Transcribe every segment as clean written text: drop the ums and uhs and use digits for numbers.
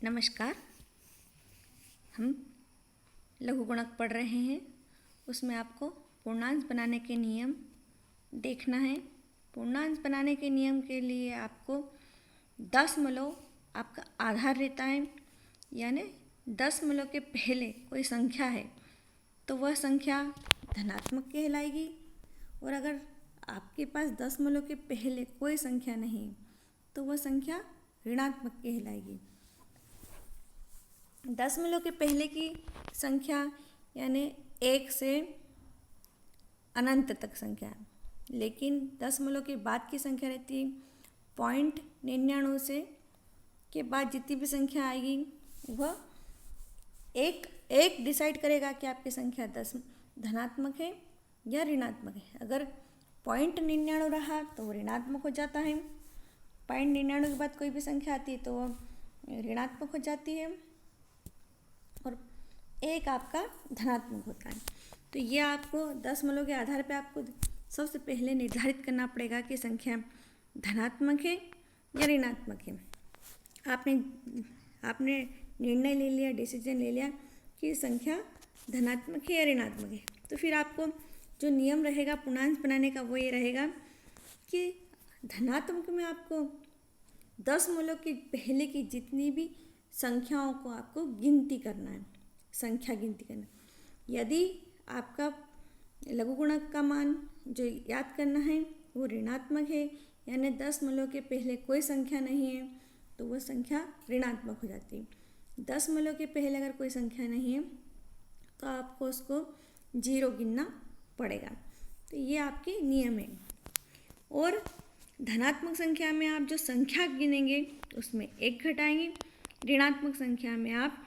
नमस्कार। हम लघु गुणक पढ़ रहे हैं। उसमें आपको पूर्णांश बनाने के नियम देखना है। पूर्णांश बनाने के नियम के लिए आपको दशमलव आपका आधार रहता है, यानी दशमलव के पहले कोई संख्या है तो वह संख्या धनात्मक कहलाएगी, और अगर आपके पास दशमलव के पहले कोई संख्या नहीं तो वह संख्या ऋणात्मक कहलाएगी। दशमलव के पहले की संख्या यानी 1 से अनंत तक संख्या, लेकिन दशमलव के बाद की संख्या रहती है 0.99 से के बाद जितनी भी संख्या आएगी वह एक डिसाइड करेगा कि आपकी संख्या धनात्मक है या ऋणात्मक है। अगर 0.99 रहा तो वो ऋणात्मक हो जाता है, 0.99 के बाद कोई भी संख्या आती है तो वह ऋणात्मक हो जाती है, और 1 आपका धनात्मक होता है। तो ये आपको दशमलव के आधार पे आपको सबसे पहले निर्धारित करना पड़ेगा कि संख्या धनात्मक है या ऋणात्मक है। आपने निर्णय ले लिया, डिसीजन ले लिया कि संख्या धनात्मक है या ऋणात्मक है, तो फिर आपको जो नियम रहेगा पूर्णांश बनाने का वो ये रहेगा कि धनात्मक में आपको दशमलव के पहले की जितनी भी संख्याओं को आपको गिनती करना है, संख्या गिनती करना। यदि आपका लघु गुणक का मान जो याद करना है वो ऋणात्मक है, यानी दशमलव के पहले कोई संख्या नहीं है, तो वह संख्या ऋणात्मक हो जाती है। दशमलव के पहले अगर कोई संख्या नहीं है तो आपको उसको 0 गिनना पड़ेगा। तो ये आपके नियम है। और धनात्मक संख्या में आप जो संख्या गिनेंगे उसमें 1 घटाएंगे, ऋणात्मक संख्या में आप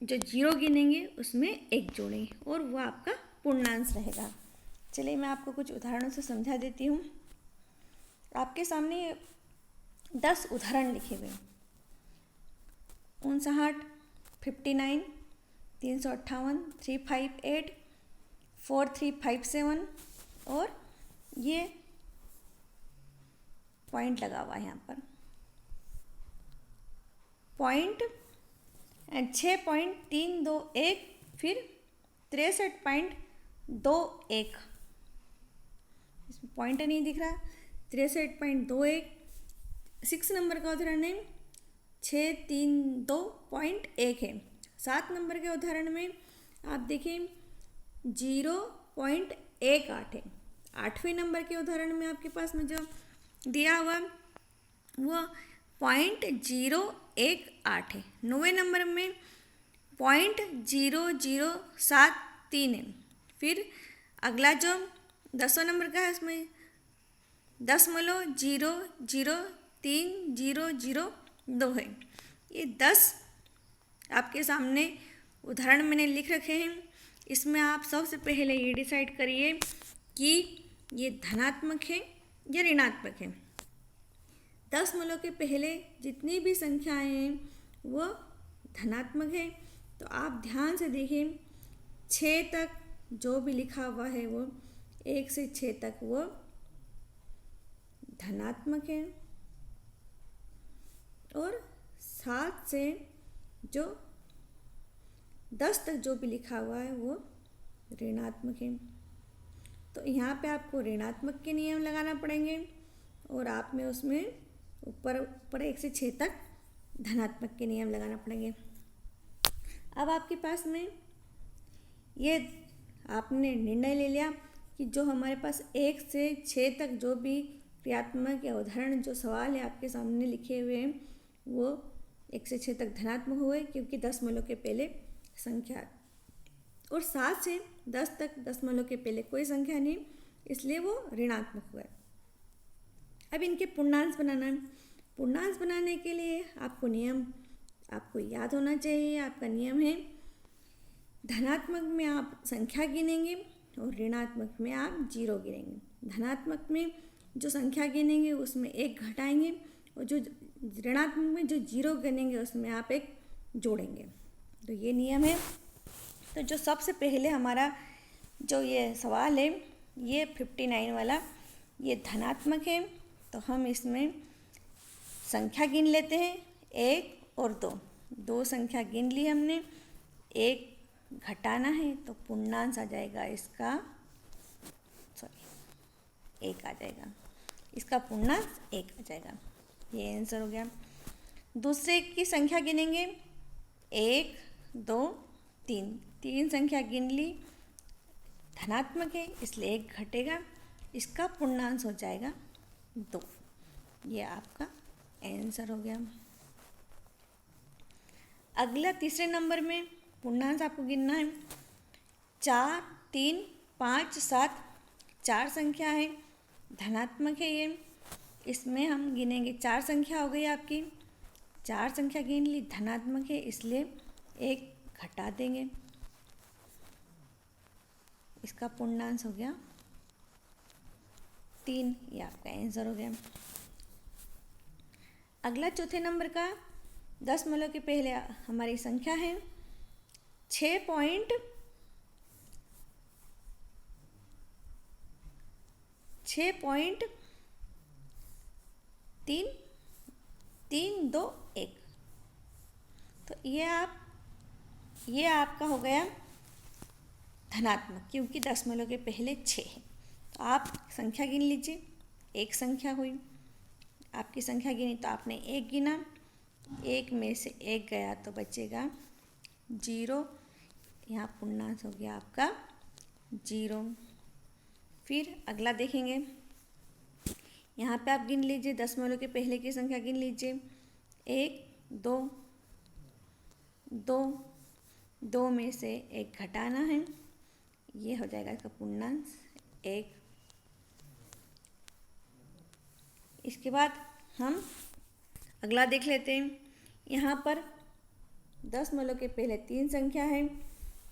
जो 0 गिनेंगे उसमें 1 जोड़ेंगे, और वह आपका पूर्णांश रहेगा। चलिए मैं आपको कुछ उदाहरणों से समझा देती हूँ। आपके सामने 10 उदाहरण लिखे हुए हैं। 59, 59, 358, 358, 4357, और ये पॉइंट लगा हुआ है यहाँ पर पॉइंट 6.321, फिर 63.21, इसमें पॉइंट नहीं दिख रहा, 63.21। 6 नंबर का उदाहरण है 632.1 है। 7 नंबर के उदाहरण में आप देखें 0.18 है। 8वें नंबर के उदाहरण में आपके पास में जो दिया हुआ वो 0.018 है। 9वें नंबर में 0.0073 है। फिर अगला जो 10वां नंबर का है उसमें 0.0030002 है। ये 10 आपके सामने उदाहरण मैंने लिख रखे हैं। इसमें आप सबसे पहले ये डिसाइड करिए कि ये धनात्मक है या ऋणात्मक है। दशमलव के पहले जितनी भी संख्याएं हैं वो धनात्मक है, तो आप ध्यान से देखें 6 तक जो भी लिखा हुआ है वो 1 से 6 तक वो धनात्मक है, और 7 से जो 10 तक जो भी लिखा हुआ है वो ऋणात्मक है। तो यहाँ पे आपको ऋणात्मक के नियम लगाना पड़ेंगे, और आप में उसमें ऊपर 1 से 6 तक धनात्मक के नियम लगाना पड़ेंगे। अब आपके पास में ये आपने निर्णय ले लिया कि जो हमारे पास 1 से 6 तक जो भी क्रियात्मक या उदाहरण जो सवाल है आपके सामने लिखे हुए हैं वो 1 से 6 तक धनात्मक हुए, क्योंकि दशमलव के पहले संख्या, और 7 से 10 तक दशमलव के पहले कोई संख्या नहीं, इसलिए वो ऋणात्मक हुआ। अब इनके पूर्णांश बनाना है। पूर्णांश बनाने के लिए आपको नियम आपको याद होना चाहिए। आपका नियम है धनात्मक में आप संख्या गिनेंगे और ऋणात्मक में आप 0 गिनेंगे। धनात्मक में जो संख्या गिनेंगे उसमें 1 घटाएंगे, और जो ऋणात्मक में जो 0 गिनेंगे उसमें आप 1 जोड़ेंगे। तो ये नियम है। तो जो सबसे पहले हमारा जो ये सवाल है ये 59 वाला, ये धनात्मक है, तो हम इसमें संख्या गिन लेते हैं 1 और 2। 2 संख्या गिन ली हमने, 1 घटाना है तो पूर्णांश आ जाएगा इसका, 1 आ जाएगा, इसका पूर्णांश 1 आ जाएगा। ये आंसर हो गया। दूसरे की संख्या गिनेंगे, 1 2 3, 3 संख्या गिन ली, धनात्मक है इसलिए 1 घटेगा, इसका पूर्णांश हो जाएगा 2। ये आपका आंसर हो गया। अगला तीसरे नंबर में पूर्णांश आपको गिनना है। 4 3 5 7, 4 संख्या है, धनात्मक है ये, इसमें हम गिनेंगे 4 संख्या हो गई आपकी, 4 संख्या गिन ली, धनात्मक है इसलिए 1 घटा देंगे, इसका पूर्णांश हो गया 3। ये आपका आंसर हो गया। अगला चौथे नंबर का 10 के पहले हमारी संख्या है 6.3 3 2 1। तो ये आपका हो गया धनात्मक, क्योंकि 10 के पहले 6 है। तो आप संख्या गिन लीजिए, 1 संख्या हुई, आपकी संख्या गिनी तो आपने 1 गिना, 1 में से 1 गया तो बचेगा 0, यहाँ पूर्णांश हो गया आपका 0। फिर अगला देखेंगे, यहाँ पे आप गिन लीजिए, 10 के पहले की संख्या गिन लीजिए, 1 2 2, 2 में से 1 घटाना है, ये हो जाएगा इसका पूर्णांश 1। इसके बाद हम अगला देख लेते हैं। यहाँ पर 10 के पहले 3 संख्या है,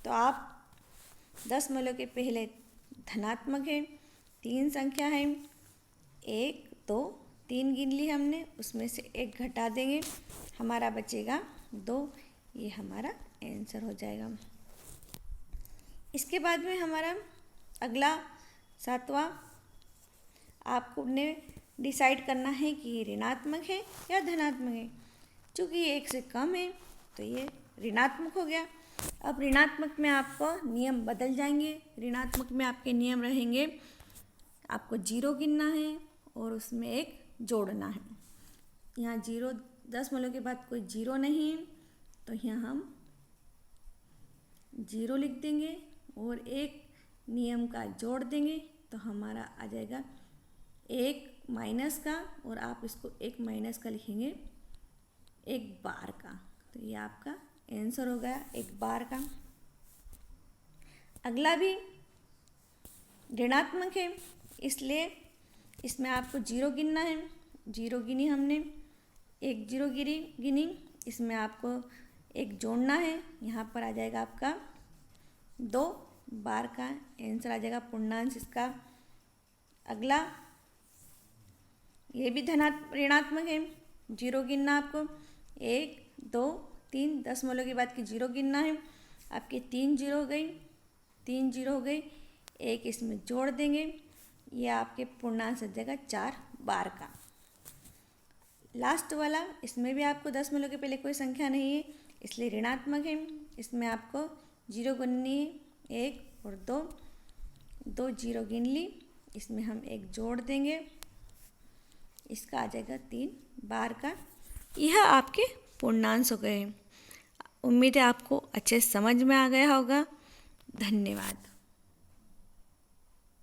तो आप 10 के पहले धनात्मक है, 3 संख्या है, 1 2 3 गिन ली हमने, उसमें से 1 घटा देंगे, हमारा बचेगा 2। ये हमारा आंसर हो जाएगा। इसके बाद में हमारा अगला 7वां, आपको ने डिसाइड करना है कि ये ऋणात्मक है या धनात्मक है। चूँकि ये 1 से कम है तो ये ऋणात्मक हो गया। अब ऋणात्मक में आपको नियम बदल जाएंगे। ऋणात्मक में आपके नियम रहेंगे, आपको 0 गिनना है और उसमें 1 जोड़ना है। यहाँ 0, 10 के बाद कोई 0 नहीं है तो यहाँ हम 0 लिख देंगे और 1 नियम का जोड़ देंगे, तो हमारा आ जाएगा 1 माइनस का, और आप इसको 1 माइनस का लिखेंगे 1 बार का। तो ये आपका आंसर हो गया 1 बार का। अगला भी ऋणात्मक है, इसलिए इसमें आपको 0 गिनना है। 0 गिनी हमने, 1 0 गिनी, इसमें आपको 1 जोड़ना है, यहाँ पर आ जाएगा आपका 2 बार का आंसर आ जाएगा, पूर्णांश इसका। अगला ये भी ऋणात्मक है, 0 गिनना आपको, 1 2 3, 10 के बाद की 0 गिनना है, आपके 3 0 हो गई, 3 0 हो गई, 1 इसमें जोड़ देंगे, ये आपके पूर्णांश आ जाएगा 4 बार का। लास्ट वाला, इसमें भी आपको 10 के पहले कोई संख्या नहीं है इसलिए ऋणात्मक है, इसमें आपको 0 गिननी है, 1 और 2, 2 0 गिन ली, इसमें हम 1 जोड़ देंगे, इसका आ जाएगा 3 बार का। यह आपके पूर्णांश हो गए। उम्मीद है आपको अच्छे समझ में आ गया होगा। धन्यवाद।